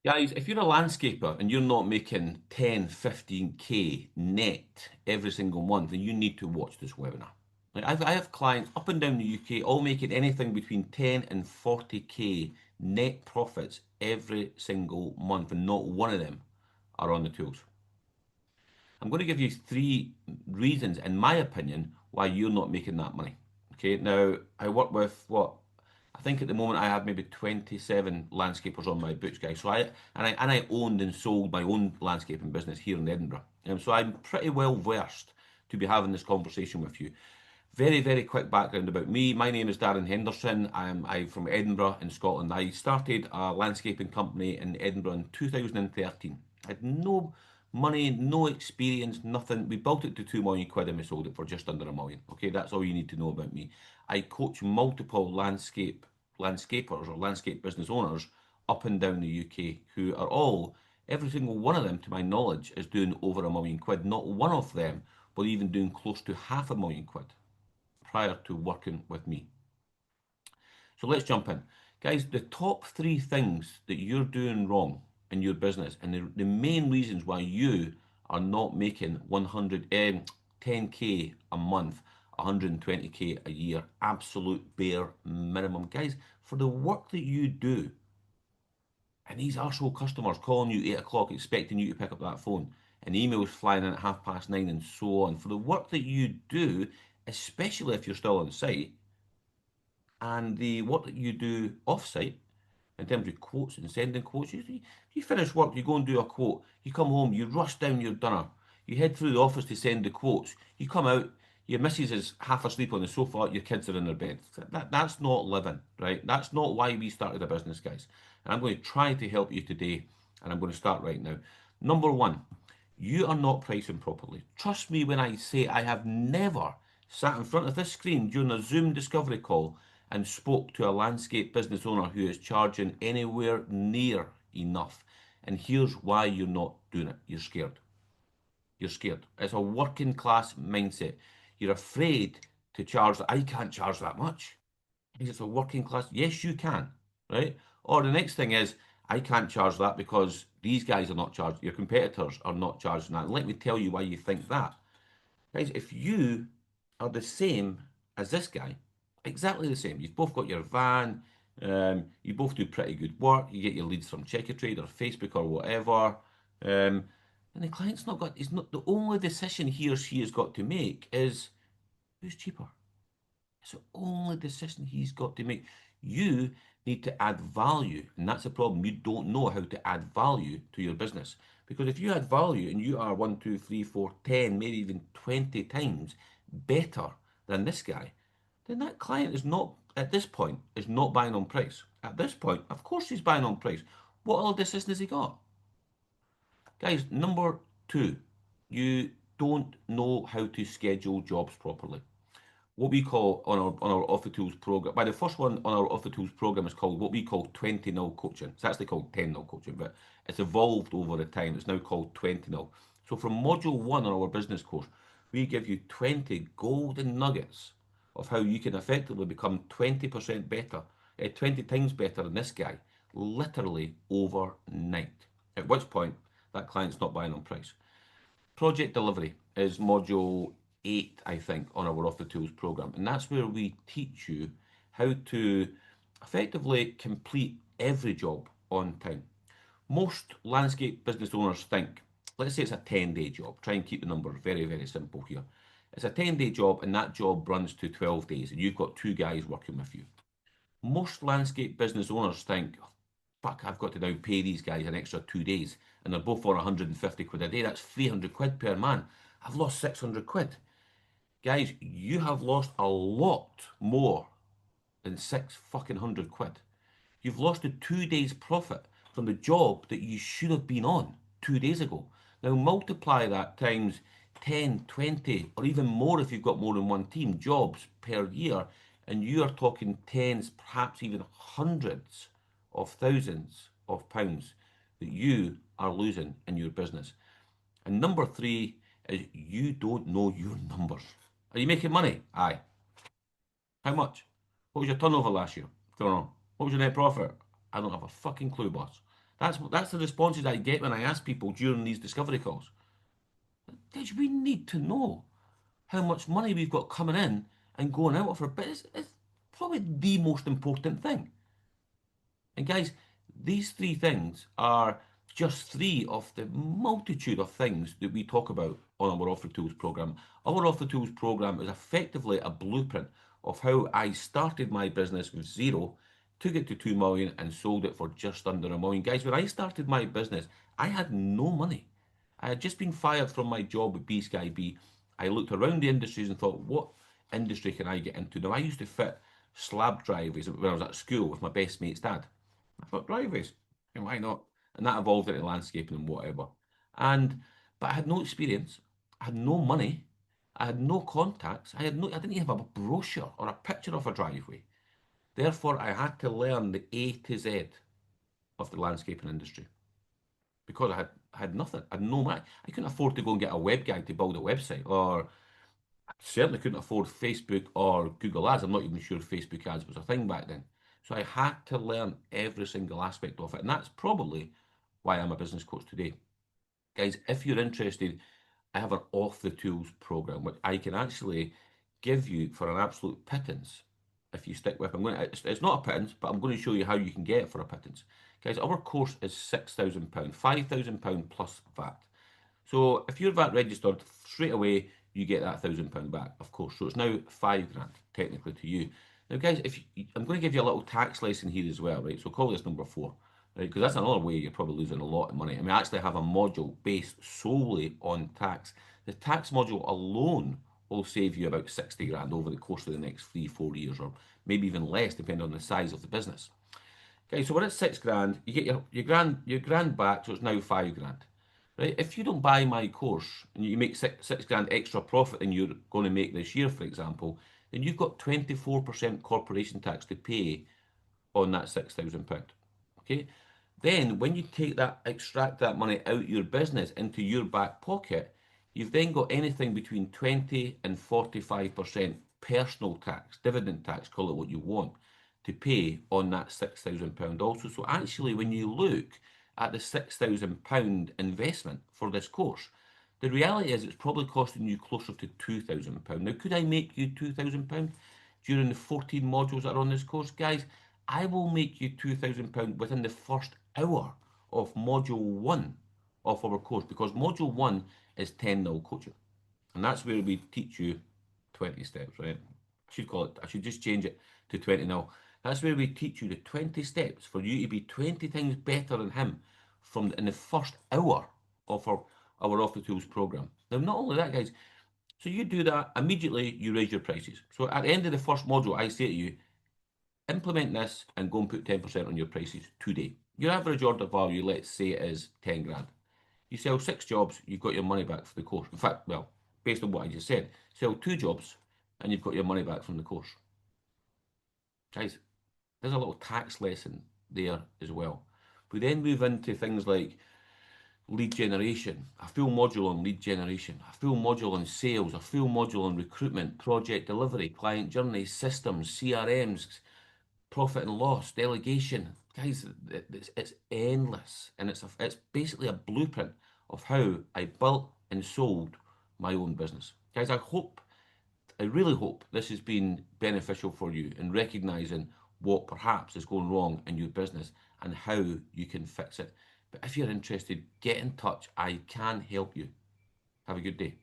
Guys, if you're a landscaper and you're not making 10, 15K net every single month, then you need to watch this webinar. Like I have clients up and down the UK all making anything between 10 and 40K net profits every single month, and not one of them are on the tools. I'm going to give you three reasons, in my opinion, why you're not making that money. Okay, now I work with what I think at the moment I have maybe 27 landscapers on my books, guys. So I owned and sold my own landscaping business here in Edinburgh. So I'm pretty well versed to be having this conversation with you. Very, very quick background about me. My name is Darren Henderson. I'm from Edinburgh in Scotland. I started a landscaping company in Edinburgh in 2013. I had no money, no experience, nothing. We built it to 2 million quid and we sold it for just under a million. Okay, that's all you need to know about me. I coach multiple landscapers or landscape business owners up and down the UK who are all, every single one of them, to my knowledge, is doing over a million quid. Not one of them will even doing close to half a million quid prior to working with me. So let's jump in. Guys, the top three things that you're doing wrong in your business and the main reasons why you are not making 10K a month, 120K a year, absolute bare minimum. Guys, for the work that you do, and these arsehole customers calling you 8 o'clock expecting you to pick up that phone, and emails flying in at 9:30 and so on. For the work that you do, especially if you're still on site, and the work that you do off-site in terms of quotes and sending quotes, you finish work, you go and do a quote, you come home, you rush down your dinner, you head through the office to send the quotes, you come out, your missus is half asleep on the sofa, your kids are in their bed. That's not living, right? That's not why we started a business, guys. And I'm going to try to help you today, and I'm going to start right now. Number one, you are not pricing properly. Trust me when I say I have never sat in front of this screen during a Zoom discovery call and spoke to a landscape business owner who is charging anywhere near enough. And here's why you're not doing it. You're scared. You're scared. It's a working class mindset. You're afraid to charge that. I can't charge that much. Because it's a working class. Yes, you can, right? Or the next thing is, I can't charge that because these guys are not charged. Your competitors are not charging that. And let me tell you why you think that. Guys, if you are the same as this guy, exactly the same, you've both got your van, you both do pretty good work, you get your leads from Checkatrade or Facebook or whatever, and the client's not got, it's not, the only decision he or she has got to make is who's cheaper. It's the only decision he's got to make. You need to add value, and that's the problem. You don't know how to add value to your business. Because if you add value and you are one, two, three, four, 10, maybe even 20 times better than this guy, then that client is not, at this point, is not buying on price. At this point, of course he's buying on price. What other decision has he got? Guys, number two, you don't know how to schedule jobs properly. What we call on our Off the Tools program. By the first one on our Off the Tools program is called what we call 20 nil coaching. It's actually called 10 nil coaching, but it's evolved over the time. It's now called 20 nil. So from module one on our business course, we give you 20 golden nuggets of how you can effectively become 20% better, 20 times better than this guy, literally overnight. At which point, that client's not buying on price. Project delivery is module 8, I think, on our Off the Tools program. And that's where we teach you how to effectively complete every job on time. Most landscape business owners think, let's say it's a 10-day job. Try and keep the number very, very simple here. It's a 10-day job and that job runs to 12 days and you've got two guys working with you. Most landscape business owners think, oh, fuck, I've got to now pay these guys an extra 2 days and they're both on 150 quid a day. That's 300 quid per man. I've lost 600 quid. Guys, you have lost a lot more than six fucking hundred quid. You've lost the 2 days profit from the job that you should have been on 2 days ago. Now multiply that times 10, 20, or even more if you've got more than one team, jobs per year, and you are talking tens, perhaps even hundreds of thousands of pounds that you are losing in your business. And number three is you don't know your numbers. Are you making money? Aye. How much? What was your turnover last year? Don't know. What was your net profit? I don't have a fucking clue, boss. That's the responses I get when I ask people during these discovery calls. Guys, we need to know how much money we've got coming in and going out of our business. It's probably the most important thing. And guys, these three things are just three of the multitude of things that we talk about on our Off the Tools program. Our Off the Tools program is effectively a blueprint of how I started my business with zero, took it to 2 million and sold it for just under a million. Guys, when I started my business, I had no money. I had just been fired from my job at B Sky B. I looked around the industries and thought, what industry can I get into? Now, I used to fit slab driveways when I was at school with my best mate's dad. I thought driveways, and why not? And that evolved into landscaping and whatever. And but I had no experience, I had no money, I had no contacts, I didn't even have a brochure or a picture of a driveway. Therefore, I had to learn the A to Z of the landscaping industry because I had nothing. I had no money. I couldn't afford to go and get a web guy to build a website, or I certainly couldn't afford Facebook or Google Ads. I'm not even sure Facebook ads was a thing back then. So I had to learn every single aspect of it. And that's probably why I'm a business coach today. Guys, if you're interested, I have an off the tools program, which I can actually give you for an absolute pittance if you stick with. It's not a pittance, but I'm going to show you how you can get it for a pittance. Guys, our course is £6,000, £5,000 plus VAT. So if you're VAT registered, straight away you get that £1,000 back, of course. So it's now 5 grand technically to you. Now, guys, I'm going to give you a little tax lesson here as well, right? So call this number 4, right? Because that's another way you're probably losing a lot of money. And we actually have a module based solely on tax. The tax module alone will save you about 60 grand over the course of the next 3, 4 years, or maybe even less, depending on the size of the business. Okay, so we're at 6 grand. You get your grand back, so it's now 5 grand. Right? If you don't buy my course and you make six grand extra profit than you're going to make this year, for example, then you've got 24% corporation tax to pay on that £6,000. Okay? Then when you extract that money out your business into your back pocket, you've then got anything between 20 and 45% personal tax, dividend tax, call it what you want, to pay on that £6,000 also. So actually, when you look at the £6,000 investment for this course, the reality is it's probably costing you closer to £2,000. Now, could I make you £2,000 during the 14 modules that are on this course? Guys, I will make you £2,000 within the first hour of module 1 of our course, because module 1 is 10 nil coaching. And that's where we teach you 20 steps, right? I should just change it to 20 nil. That's where we teach you the 20 steps for you to be 20 times better than him in the first hour of our Off the Tools program. Now, not only that, guys, so you do that, immediately you raise your prices. So at the end of the first module, I say to you, implement this and go and put 10% on your prices today. Your average order value, let's say, is 10 grand. You sell 6 jobs, you've got your money back for the course. In fact, well, based on what I just said, sell 2 jobs and you've got your money back from the course. Guys, there's a little tax lesson there as well. We then move into things like lead generation, a full module on lead generation, a full module on sales, a full module on recruitment, project delivery, client journey, systems, CRMs, profit and loss, delegation. Guys, it's endless. And it's basically a blueprint of how I built and sold my own business. Guys, I really hope this has been beneficial for you in recognizing what perhaps is going wrong in your business and how you can fix it. But if you're interested, get in touch. I can help you. Have a good day.